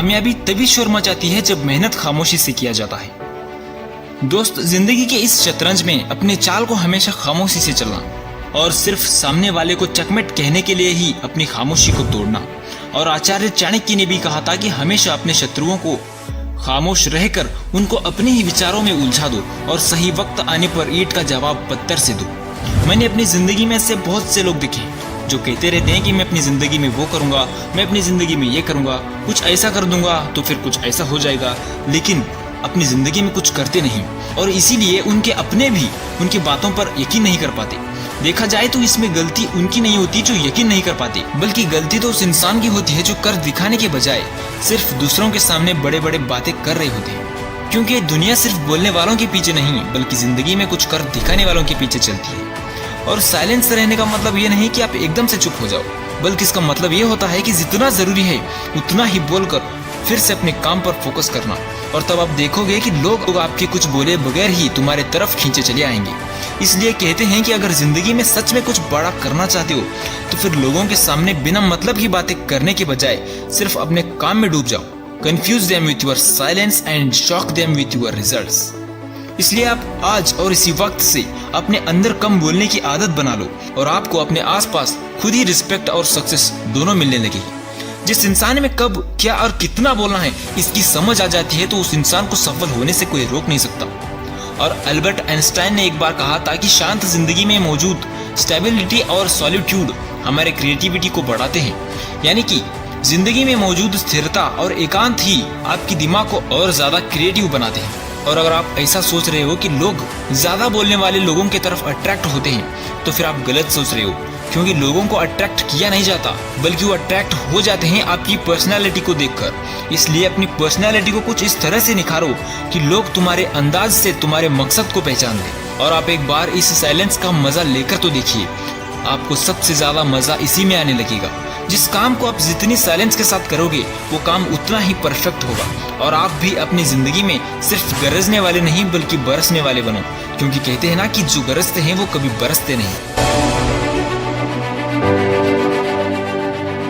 कामयाबी तभी शोर मचाती है जब मेहनत खामोशी से किया जाता है। दोस्त, जिंदगी के इस शतरंज में अपने चाल को हमेशा खामोशी से चलना और सिर्फ सामने वाले को चकमेट कहने के लिए ही अपनी खामोशी को तोड़ना। और आचार्य चाणक्य ने भी कहा था कि हमेशा अपने शत्रुओं को खामोश रहकर उनको अपने ही विचारों में उलझा दो और सही वक्त आने पर ईंट का जवाब पत्थर से दो। मैंने अपनी जिंदगी में से बहुत से लोग देखे जो कहते रहते हैं कि मैं अपनी जिंदगी में वो करूंगा, मैं अपनी जिंदगी में ये करूंगा, कुछ ऐसा कर दूंगा तो फिर कुछ ऐसा हो जाएगा, लेकिन अपनी जिंदगी में कुछ करते नहीं और इसीलिए उनके अपने भी उनकी बातों पर यकीन नहीं कर पाते। देखा जाए तो इसमें गलती उनकी नहीं होती जो यकीन नहीं कर पाते, बल्कि गलती तो उस इंसान की होती है जो कर दिखाने के बजाय सिर्फ दूसरों के सामने बड़े बड़े बातें कर रहे होते हैं। क्योंकि दुनिया सिर्फ बोलने वालों के पीछे नहीं बल्कि जिंदगी में कुछ कर दिखाने वालों के पीछे चलती है। और साइलेंस रहने का मतलब ये नहीं कि आप एकदम से चुप हो जाओ, बल्कि इसका मतलब ये होता है कि जितना जरूरी है उतना ही बोलकर फिर से अपने काम पर फोकस करना। और तब आप देखोगे कि लोग आपके कुछ बोले बगैर ही तुम्हारे तरफ खींचे चले आएंगे। इसलिए कहते हैं कि अगर जिंदगी में सच में कुछ बड़ा करना चाहते हो तो फिर लोगों के सामने बिना मतलब की बातें करने के बजाय सिर्फ अपने काम में डूब जाओ। Confuse them with your silence and shock them with your results. इसलिए आप आज और इसी वक्त से अपने अंदर कम बोलने की आदत बना लो और आपको अपने आसपास खुद ही रिस्पेक्ट और सक्सेस दोनों मिलने लगेगी। जिस इंसान में कब, क्या और कितना बोलना है इसकी समझ आ जाती है तो उस इंसान को सफल होने से कोई रोक नहीं सकता। और अल्बर्ट आइंस्टाइन ने एक बार कहा था कि शांत जिंदगी में मौजूद स्टेबिलिटी और सॉलिट्यूड हमारे क्रिएटिविटी को बढ़ाते हैं। यानी कि जिंदगी में मौजूद स्थिरता और एकांत ही आपकी दिमाग को और ज्यादा क्रिएटिव बनाते हैं। और अगर आप ऐसा सोच रहे हो कि लोग ज्यादा बोलने वाले लोगों की तरफ अट्रैक्ट होते हैं तो फिर आप गलत सोच रहे हो, क्योंकि लोगों को अट्रैक्ट किया नहीं जाता बल्कि वो अट्रैक्ट हो जाते हैं आपकी पर्सनालिटी को देखकर। इसलिए अपनी पर्सनालिटी को कुछ इस तरह से निखारो कि लोग तुम्हारे अंदाज से तुम्हारे मकसद को पहचान लें। और आप एक बार इस साइलेंस का मजा लेकर तो देखिए, आपको सबसे ज्यादा मजा इसी में आने लगेगा। जिस काम को आप जितनी साइलेंस के साथ करोगे वो काम उतना ही परफेक्ट होगा और आप भी अपनी जिंदगी में सिर्फ गरजने वाले नहीं बल्कि बरसने वाले बनो। क्योंकि कहते हैं ना कि जो गरजते हैं वो कभी बरसते नहीं।